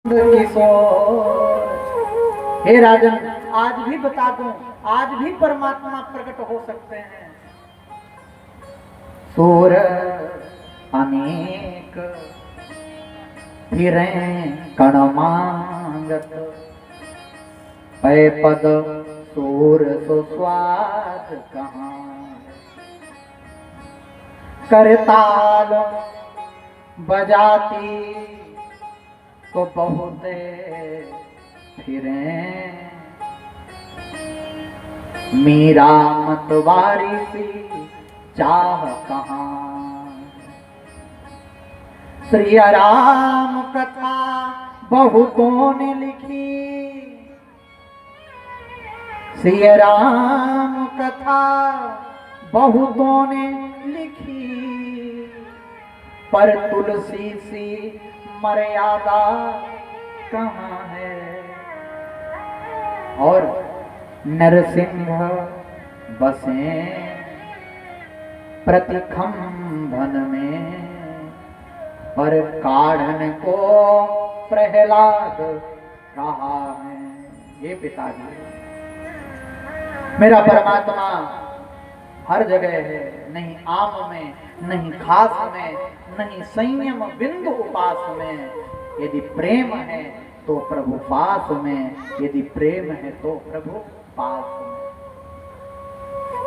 की सोच। हे राजन, आज भी बता दूं, आज भी परमात्मा प्रकट हो सकते हैं। सूर अनेक फिरे कण मांगत, पै पद सूर सुस्वाद कहाँ। करताल बजाती तो बहुते फिरे, मीरा मतवारी सी चाह कहाँ। श्री राम कथा बहुतों ने लिखी, श्री राम कथा बहुतों ने लिखी, पर तुलसी सी मर्यादा कहाँ है। और नरसिंह बसे प्रतिखंभन में, पर काढ़न को प्रहलाद कहा है। ये पिताजी, मेरा परमात्मा हर जगह है, नहीं आम में, नहीं खास में, नहीं संयम बिंदु उपास में। यदि प्रेम है तो प्रभु पास में, यदि प्रेम है तो प्रभु पास में।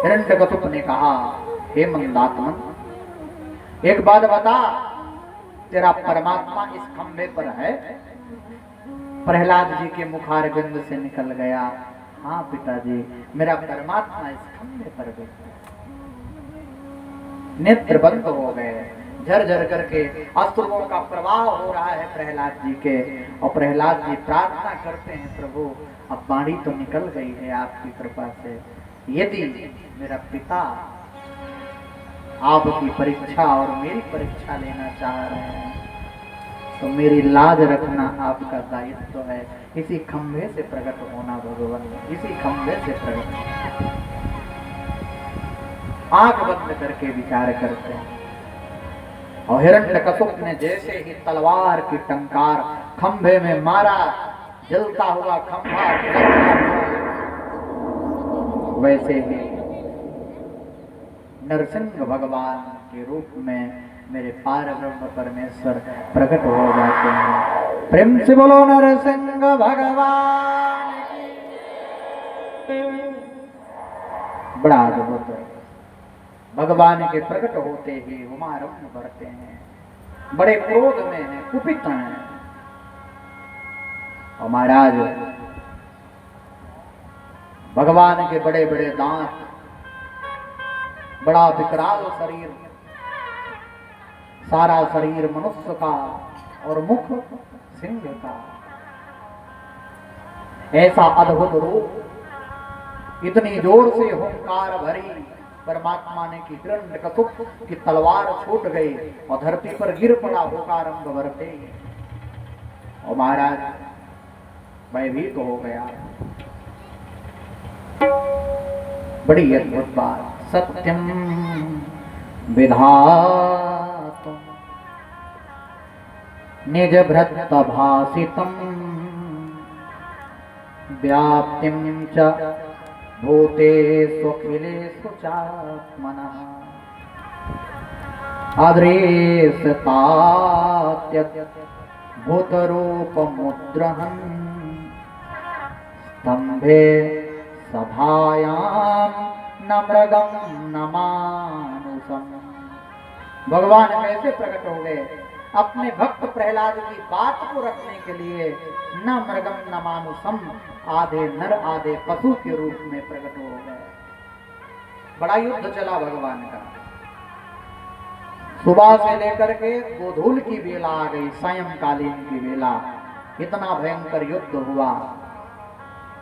हिरण्यकशिपु ने कहा, हे मंदात्मन, एक बात बता, तेरा परमात्मा इस खंभे पर है? प्रहलाद जी के मुखार बिंद से निकल गया, हाँ पिताजी, मेरा परमात्मा इस खंभे पर बैठा। नेत्र बंद हो गए, झरझर करके अश्रुओं का प्रवाह हो रहा है प्रहलाद जी के। और प्रहलाद जी प्रार्थना करते हैं, प्रभु अब बाणी तो निकल गई है आपकी कृपा से। यदि मेरा पिता आपकी परीक्षा और मेरी परीक्षा लेना चाह रहे हैं तो मेरी लाज रखना आपका दायित्व है। इसी खंभे से प्रकट होना भगवान, इसी खंभे से प्रकट। आंख बंद करके विचार करते हैं। और हिरण्यकशिपु ने जैसे ही तलवार की टंकार खंभे में मारा, जलता हुआ खंभा वैसे ही नरसिंह भगवान के रूप में मेरे पार ब्रह्म परमेश्वर प्रकट हो जाते हैं। प्रेम से बोलो नरसिंह भगवान की। बड़ा अद्भुत है, भगवान के प्रकट होते ही उमारम्भ भरते हैं, बड़े क्रोध में हैं, कुपित हैं। और महाराज, भगवान के बड़े बड़े दांत, बड़ा विकराल शरीर, सारा शरीर मनुष्य का और मुख सिंह का। ऐसा अद्भुत रूप, इतनी जोर से हुंकार भरी परमात्मा ने कि हिरण्यकशिपु की तलवार छूट गई और धरती पर गिर पड़ा होकारंभ भरते। और महाराज भयभीत हो गया। बड़ी अद्भुत बात, सत्यम विधातुम निज भृत भासितम, व्याप्तिम च भूतेषु अखिलेषु चात्मनः, अदृश्यतात्यत् भूतरूपमुद्रहन्, स्तंभे सभायां न मृगं न मानुषम्। भगवान कैसे प्रकट हो गए? अपने भक्त प्रहलाद की बात को रखने के लिए न मृगम न मानुषम, आधे नर आधे पशु के रूप में प्रकट हो गए। बड़ा युद्ध चला भगवान का। सुबह से लेकर के गोधूल की बेला आ गई, सायंकालीन की बेला, इतना भयंकर युद्ध हुआ।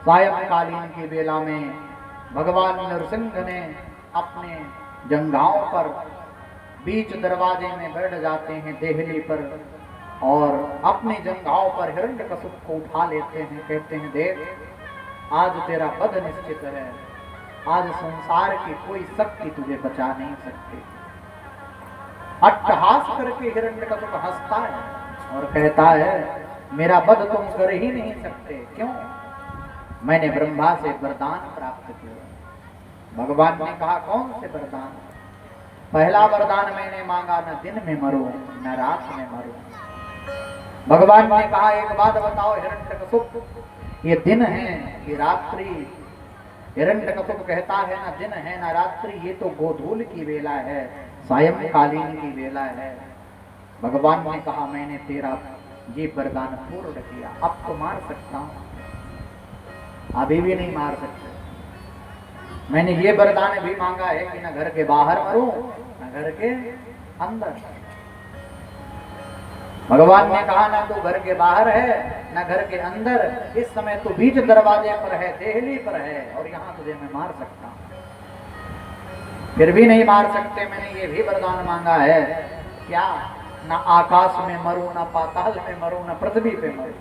सायंकालीन की बेला में भगवान नरसिंह ने अपने जंघाओं पर बीच दरवाजे में बैठ जाते हैं, देहली पर, और अपनी जंघाओं पर हिरण्यकशिपु को उठा लेते हैं। कहते हैं, देख आज तेरा वध निश्चित है, आज संसार की कोई शक्ति तुझे बचा नहीं सकती। अट्टहास करके हिरण्यकशिपु हंसता है और कहता है, मेरा वध तुम कर ही नहीं सकते। क्यों? मैंने ब्रह्मा से वरदान प्राप्त किया। भगवान ने कहा कौन से वरदान? पहला वरदान मैंने मांगा, न दिन में मरूं न रात में मरूं। भगवान ने कहा एक बात बताओ हिरण्यकशिपु, ये दिन है कि रात्रि? हिरण्यकशिपु कहता है ना दिन है ना रात्रि, ये तो गोधूल की वेला है, सायंकालीन की वेला है। भगवान ने कहा मैंने तेरा ये वरदान पूर्ण किया, अब तो मार सकता हूं। अभी भी नहीं मार सकते। मैंने ये वरदान भी मांगा है कि न घर के बाहर मरूं न घर के अंदर। भगवान ने कहा ना तू घर के बाहर है न घर के अंदर, इस समय तू बीच दरवाजे पर है, देहली पर है, और यहां तुझे मैं मार सकता हूं। फिर भी नहीं मार सकते। मैंने ये भी वरदान मांगा है, क्या? न आकाश में मरूं न पाताल में मरूं न पृथ्वी पे मरूं।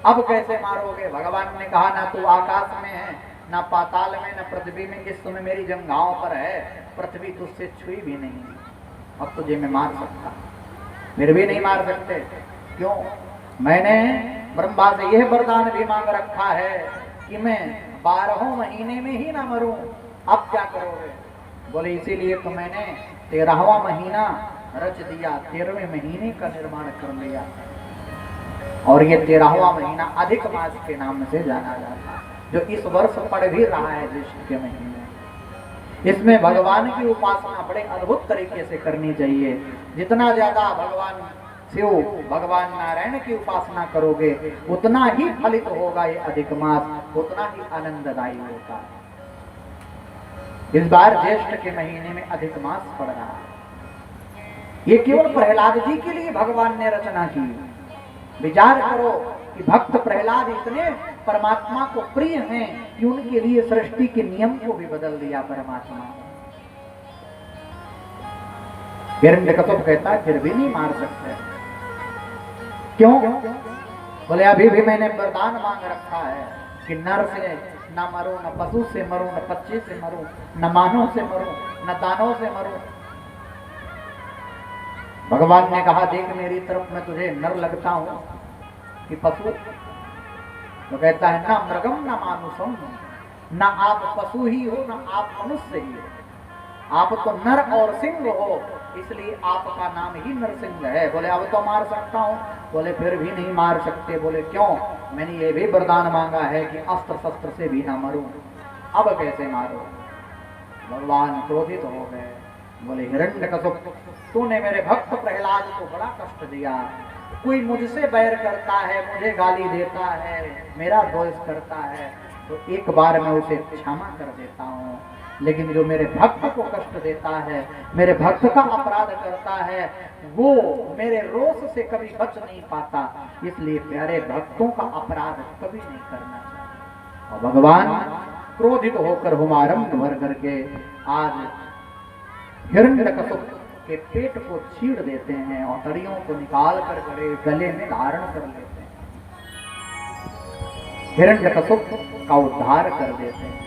अब कैसे मारोगे? भगवान ने कहा ना तू आकाश में है न पाताल में न पृथ्वी में, इस समय मेरी जंघाओं पर है, पृथ्वी तुझसे छुई भी नहीं, अब तुझे मैं मार सकता। फिर भी नहीं मार सकते। क्यों? मैंने ब्रह्मा से यह वरदान भी मांग रखा है कि मैं 12 महीने में ही ना मरूं। अब क्या करोगे? बोले इसीलिए तो मैंने 13वां महीना रच दिया, 13वें महीने का निर्माण कर लिया। और ये 13वां महीना अधिक मास के नाम से जाना जाता है, जो इस वर्ष पड़ भी रहा है ज्येष्ठ के महीने। इसमें भगवान की उपासना बड़े अद्भुत तरीके से करनी चाहिए। जितना ज्यादा भगवान शिव भगवान नारायण की उपासना करोगे उतना ही फलित होगा ये अधिक मास, उतना ही आनंददायी होगा। इस बार ज्येष्ठ के महीने में अधिक मास पड़ रहा है। ये केवल प्रहलाद जी के लिए भगवान ने रचना की। विचार करो कि भक्त प्रहलाद इतने परमात्मा को प्रिय हैं कि उनके लिए सृष्टि के नियम को भी बदल दिया परमात्मा। हिरण्यकशिपु कहता है फिर भी नहीं मार सकते। क्यों? बोले अभी भी मैंने वरदान मांग रखा है कि नर से न मरूं न पशु से मरूं न पक्षी से मरूं न मानव से मरूं न दानव से मरूं। भगवान ने कहा देख मेरी तरफ मैं तुझे नर लगता हूं कि पशु? तो कहता है ना मृगम न मानुषम, न आप पशु ही हो न आप मनुष्य ही हो, आप तो नर और सिंह हो, इसलिए आपका नाम ही नरसिंह है। बोले अब तो मार सकता हूं। बोले फिर भी नहीं मार सकते। बोले क्यों? मैंने ये भी वरदान मांगा है कि अस्त्र शस्त्र से भी ना मरूं। अब कैसे मारो? भगवान क्रोधित हो गए। बोले हिरण्यकशिपु तूने मेरे भक्त प्रहलाद को बड़ा कष्ट दिया। कोई मुझसे बैर करता है, मुझे गाली देता है, मेरा द्वेष करता है, तो एक बार मैं उसे क्षमा कर देता हूँ। लेकिन जो मेरे भक्त को कष्ट देता है, मेरे भक्त का अपराध करता है, वो मेरे रोष से कभी बच नहीं पाता। इसलिए प्यारे भक्तों का अपराध कभी नहीं करना चाहिए। और भगवान क्रोधित होकर हुमारंभ भर करके आज हिरण्यकशिपु के पेट को चीर देते हैं और तड़ियों को निकाल कर गले में धारण कर लेते हैं। हिरण्यकशिपु का उद्धार कर देते हैं।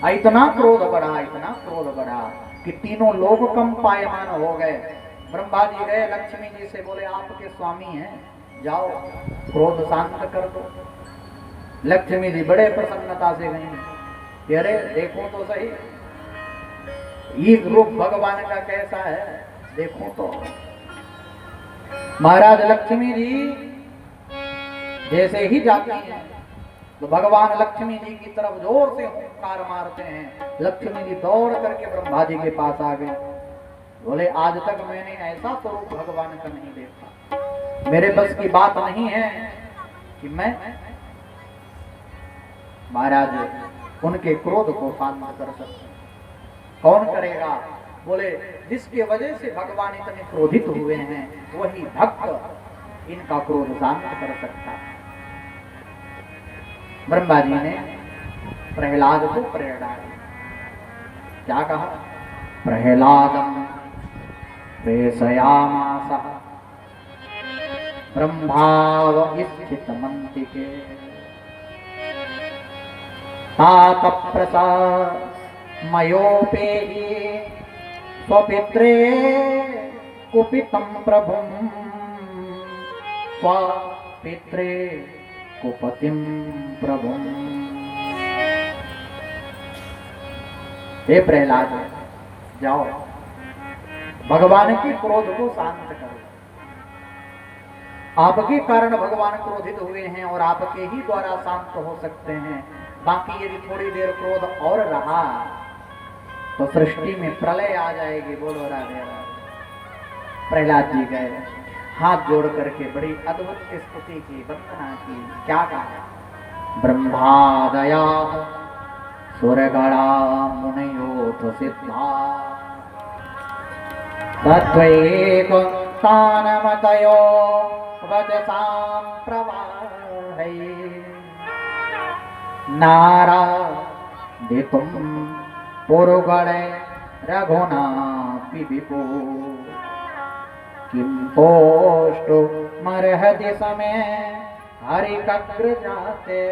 इतना क्रोध बढ़ा कि तीनों लोग कंपायमान हो गए। ब्रह्मा जी गए लक्ष्मी जी से, बोले आपके स्वामी हैं, जाओ क्रोध शांत कर दो। लक्ष्मी जी बड़े प्रसन्नता से गई। अरे देखो तो सही ये रूप भगवान का कैसा है, देखो तो। महाराज लक्ष्मी जी जैसे ही जाती हैं तो भगवान लक्ष्मी जी की तरफ जोर से हुंकार मारते हैं। लक्ष्मी जी दौड़ करके ब्रह्मा जी के पास आ गए। बोले आज तक मैंने ऐसा स्वरूप भगवान का नहीं देखा, मेरे बस की बात नहीं है कि मैं महाराज उनके क्रोध को शांत कर सकता। कौन करेगा? बोले जिसकी वजह से भगवान इतने क्रोधित हुए हैं वही भक्त इनका क्रोध शांत कर सकता है। ब्रह्मा जी ने प्रहलाद को प्रेरणा दी। क्या कहा? प्रहलादम प्रेषयामासः ब्रह्माव स्थितमन्तिके तात प्रसाद मयोपेहि स्वपित्रे कुपितं प्रभुं स्वपित्रे कुपतिम प्रभुम। हे प्रहलाद, जाओ भगवान के क्रोध को शांत करो। आपके कारण भगवान क्रोधित हुए हैं और आपके ही द्वारा शांत हो सकते हैं। बाकी यदि थोड़ी देर क्रोध और रहा तो सृष्टि में प्रलय आ जाएगी। बोलो राधे राधे। प्रहलाद जी गए, हाथ जोड़ करके बड़ी अद्भुत स्तुति की, वंदना की। क्या कहा? ब्रह्मादया सुरगणा मुनयोथ सिद्धा तत्त्वैकं तानमतयो वचसां प्रवाहै नारादितुं पुरुगणे रघुनापि विभो किं पोष्टुमर्हति समे हरिकग्र जाते।